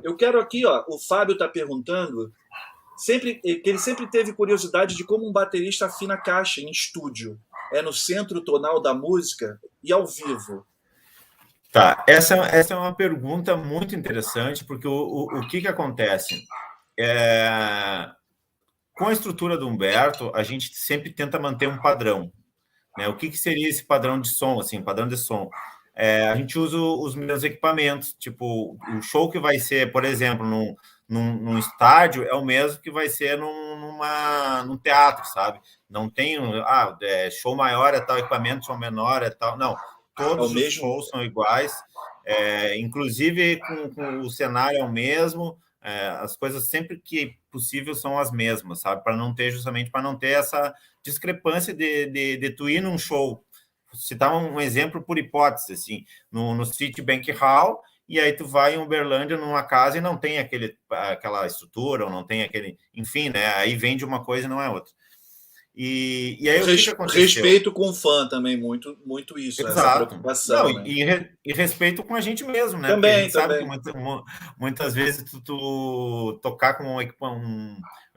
Eu quero aqui, ó, o Fábio está perguntando que ele sempre teve curiosidade de como um baterista afina caixa em estúdio. É no centro tonal da música e ao vivo. Tá, essa é uma pergunta muito interessante, porque o que acontece? Com a estrutura do Humberto, a gente sempre tenta manter um padrão, né? O que seria esse padrão de som, assim, padrão de som? A gente usa os mesmos equipamentos, tipo, o show que vai ser, por exemplo, num estádio é o mesmo que vai ser num teatro, sabe? Não tem, show maior é tal equipamento, show menor é tal, não. Todos os shows são iguais, inclusive com o cenário é o mesmo, as coisas sempre que possível são as mesmas, sabe? Para não ter, justamente para não ter essa discrepância de tu ir num show. Citar um exemplo por hipótese, assim, no Citibank Hall, e aí tu vai em Uberlândia numa casa e não tem aquela estrutura, ou não tem aquele... Enfim, né? Aí vende uma coisa e não é outra. E aí o que aconteceu? Respeito com o fã também, muito isso, Exato. essa preocupação. Não, né? e respeito com a gente mesmo, né? Também, Porque a gente sabe que muitas vezes tu tocar com um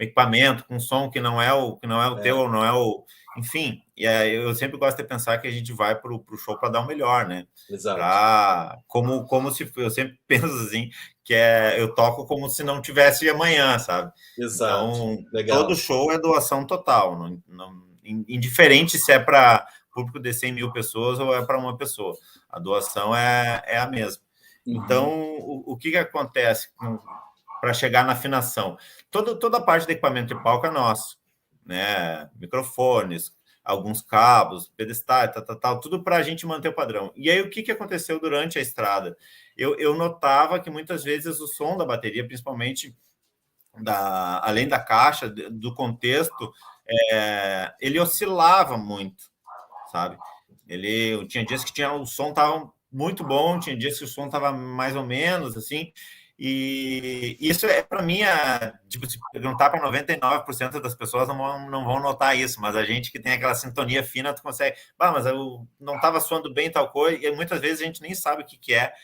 equipamento, com um som que não é o teu, ou não é o... Enfim, e aí eu sempre gosto de pensar que a gente vai para o show para dar o melhor, né? Exato. Como se... Eu sempre penso assim, que eu toco como se não tivesse amanhã, sabe? Exato. Então, Legal. todo show é doação total, indiferente se é para público de 100 mil pessoas ou é para uma pessoa. A doação é a mesma. Então, o que acontece para chegar na afinação? Toda a parte do equipamento de palco é nosso, né? Microfones, alguns cabos, pedestais, tal, tudo para a gente manter o padrão. E aí, o que aconteceu durante a estrada? Eu notava que muitas vezes o som da bateria, principalmente além da caixa, do contexto, ele oscilava muito, sabe? Tinha dias que o som estava muito bom, tinha dias que o som estava mais ou menos, assim, e isso para mim, tipo, se perguntar para 99% das pessoas não vão notar isso, mas a gente que tem aquela sintonia fina, tu consegue, mas eu não estava soando bem tal coisa, e muitas vezes a gente nem sabe o que é,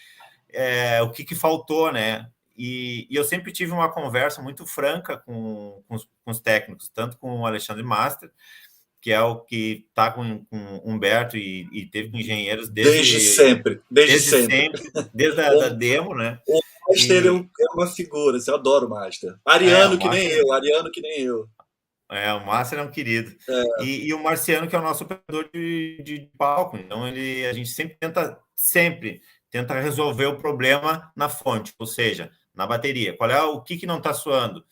o que faltou, né? E eu sempre tive uma conversa muito franca com os técnicos, tanto com o Alexandre Master, que é o que está com Humberto e teve com engenheiros desde sempre. Desde a demo, né? O Master é uma figura, eu adoro o Master. Ariano que nem eu. O Master é um querido. E o Marciano, que é o nosso operador de palco. Então, a gente sempre tenta resolver o problema na fonte, ou seja, na bateria. O que não está soando?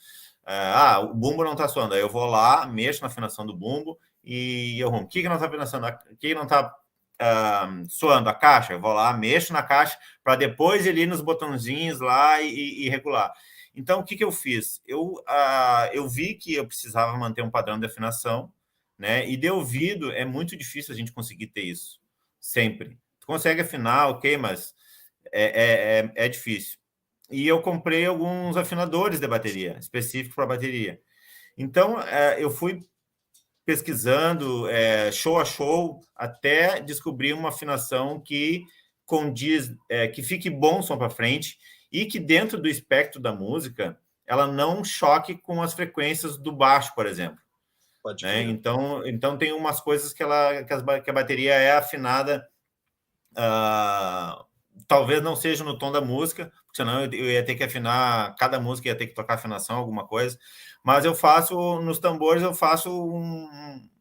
O bumbo não está soando. Aí eu vou lá, mexo na afinação do bumbo e eu arrumo. O que não está afinando? O que não está soando? A caixa? Eu vou lá, mexo na caixa para depois ele ir nos botãozinhos lá e regular. Então, o que eu fiz? Eu vi que eu precisava manter um padrão de afinação, né? E de ouvido é muito difícil a gente conseguir ter isso, sempre. Tu consegue afinar, ok, mas é difícil. E eu comprei alguns afinadores de bateria, específicos para bateria. Então, eu fui pesquisando show a show até descobrir uma afinação que condiz, que fique bom o som para frente e que dentro do espectro da música ela não choque com as frequências do baixo, por exemplo. Pode né? ver. Então tem umas coisas que a bateria é afinada, talvez não seja no tom da música, porque senão eu ia ter que afinar, cada música ia ter que tocar afinação, alguma coisa, mas eu faço, nos tambores, eu faço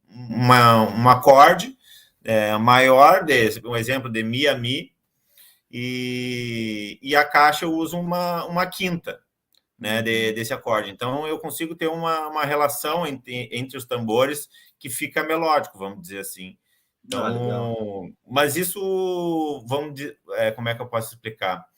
um acorde maior, um exemplo de Mi a Mi, e a caixa eu uso uma quinta, né, desse acorde. Então, eu consigo ter uma relação entre os tambores que fica melódico, vamos dizer assim. Então, mas isso, vamos dizer, como é que eu posso explicar?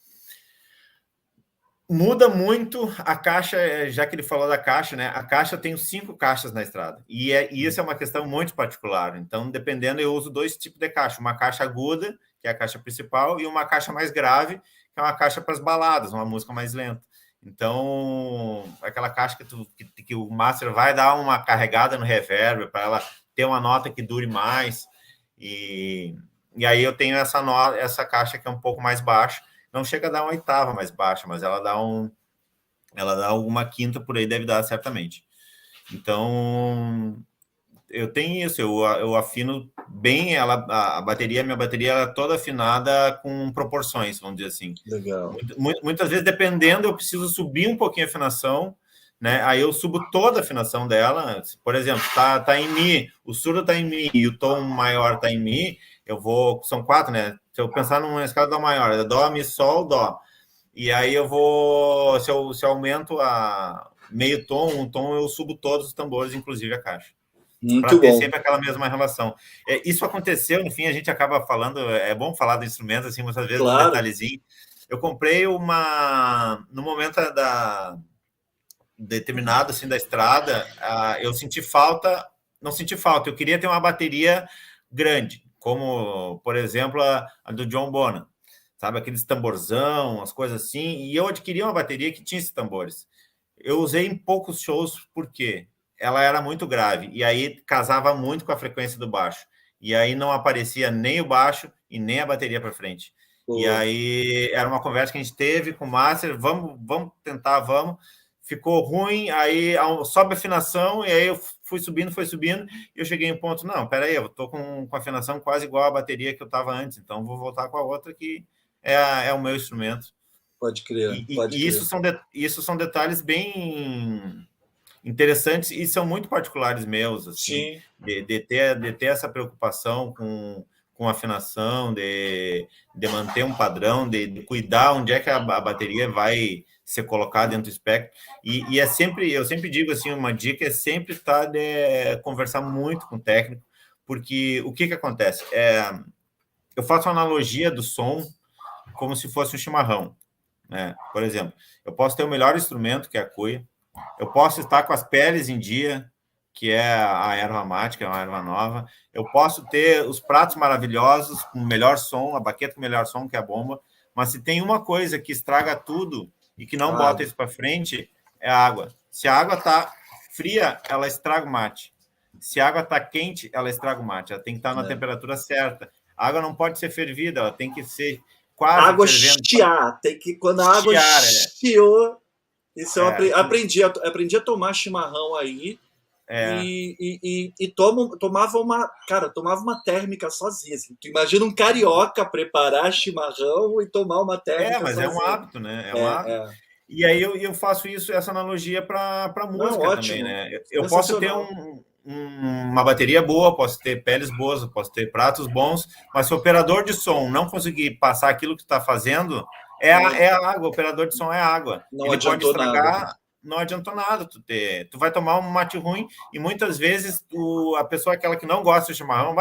Muda muito a caixa, já que ele falou da caixa, né? A caixa tem 5 caixas na estrada. E isso é uma questão muito particular. Então, dependendo, eu uso 2 tipos de caixa. Uma caixa aguda, que é a caixa principal, e uma caixa mais grave, que é uma caixa para as baladas, uma música mais lenta. Então, aquela caixa que o master vai dar uma carregada no reverb para ela ter uma nota que dure mais. E aí eu tenho essa caixa que é um pouco mais baixa. Não chega a dar uma oitava mais baixa, mas ela dá Ela dá alguma quinta por aí, deve dar certamente. Então, eu tenho isso, eu afino bem ela, minha bateria ela é toda afinada com proporções, vamos dizer assim. Legal. Muitas vezes, dependendo, eu preciso subir um pouquinho a afinação, né? Aí eu subo toda a afinação dela. Por exemplo, tá em Mi, o surdo tá em Mi e o tom maior tá em Mi, eu vou. São 4, né? Se eu pensar numa escala Dó maior, é Dó, Mi, Sol, Dó. E aí eu vou. Se eu aumento a meio tom, um tom, eu subo todos os tambores, inclusive a caixa. Para Muito ter bom. sempre aquela mesma relação. Isso aconteceu, no fim, a gente acaba falando, é bom falar do instrumento, assim, muitas vezes, Claro. um detalhezinho. Eu comprei no momento determinado, assim, da estrada, eu senti falta, não senti falta, eu queria ter uma bateria grande, como, por exemplo, a do John Bonham, sabe, aqueles tamborzão, as coisas assim, e eu adquiri uma bateria que tinha esses tambores. Eu usei em poucos shows, porque ela era muito grave, e aí casava muito com a frequência do baixo, e aí não aparecia nem o baixo e nem a bateria para frente. Pô. E aí era uma conversa que a gente teve com o Master, vamos tentar, vamos. Ficou ruim, aí sobe a afinação, e aí eu fui subindo, e eu cheguei em um ponto, não, peraí, eu tô com afinação quase igual à bateria que eu estava antes, então vou voltar com a outra que é o meu instrumento. Pode crer, pode crer. Isso são detalhes bem interessantes e são muito particulares meus, assim, de ter essa preocupação com afinação, de manter um padrão, de cuidar onde é que a bateria vai ser colocada dentro do espectro. E eu sempre digo assim, uma dica é sempre estar de conversar muito com o técnico, porque o que acontece? Eu faço uma analogia do som como se fosse um chimarrão, né? Por exemplo, eu posso ter o melhor instrumento, que é a cuia, eu posso estar com as peles em dia, que é a erva mate, que é uma erva nova, eu posso ter os pratos maravilhosos, com o melhor som, a baqueta com o melhor som, que é a bomba, mas se tem uma coisa que estraga tudo e que não bota isso para frente, é a água. Se a água está fria, ela estraga o mate. Se a água está quente, ela estraga o mate. Ela tem que estar na temperatura certa. A água não pode ser fervida, ela tem que ser quase água fervendo. Chiar, tem que quando a água chiou, isso eu aprendi a tomar chimarrão aí e tomava uma térmica sozinha. Assim. Tu imagina um carioca preparar chimarrão e tomar uma térmica mas sozinho. É um hábito, né? É um hábito. E aí eu faço essa analogia para música. Não, também, né? Eu posso ter uma bateria boa, posso ter peles boas, posso ter pratos bons, mas se o operador de som não conseguir passar aquilo que tu está fazendo, é a água, o operador de som é água. Ele pode estragar. Nada. Não adiantou nada tu vai tomar um mate ruim e muitas vezes a pessoa aquela que não gosta de chimarrão,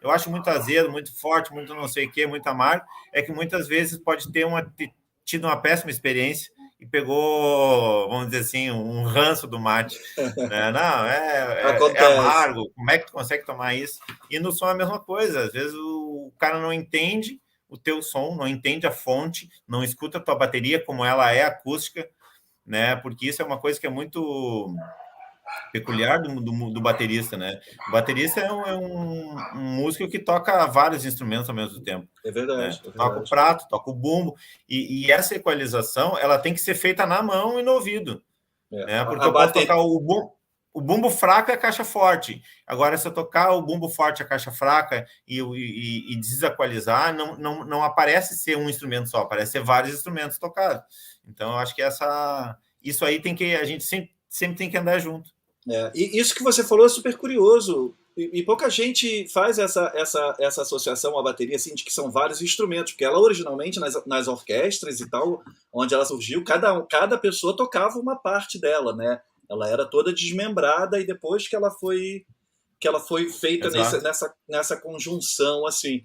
eu acho muito azedo, muito forte, muito não sei o que, muito amargo, é que muitas vezes pode ter tido uma péssima experiência e pegou, vamos dizer assim, um ranço do mate. Né? Não, é amargo, como é que tu consegue tomar isso? E no som é a mesma coisa, às vezes o cara não entende o teu som, não entende a fonte, não escuta a tua bateria como ela é acústica, né? Porque isso é uma coisa que é muito peculiar do baterista, né? O baterista é um músico que toca vários instrumentos ao mesmo tempo. É verdade. Né? Toca o prato, toca o bumbo, e essa equalização ela tem que ser feita na mão e no ouvido. Né? Porque eu posso tocar o bumbo fraco e a caixa forte. Agora, se eu tocar o bumbo forte e a caixa fraca e desequalizar, não aparece ser um instrumento só, aparece ser vários instrumentos tocados. Então, eu acho que isso aí a gente sempre tem que andar junto. E isso que você falou é super curioso. E pouca gente faz essa associação à bateria, assim, de que são vários instrumentos, porque ela originalmente, nas orquestras e tal, onde ela surgiu, cada pessoa tocava uma parte dela, né? Ela era toda desmembrada e depois que ela foi feita nessa conjunção, assim.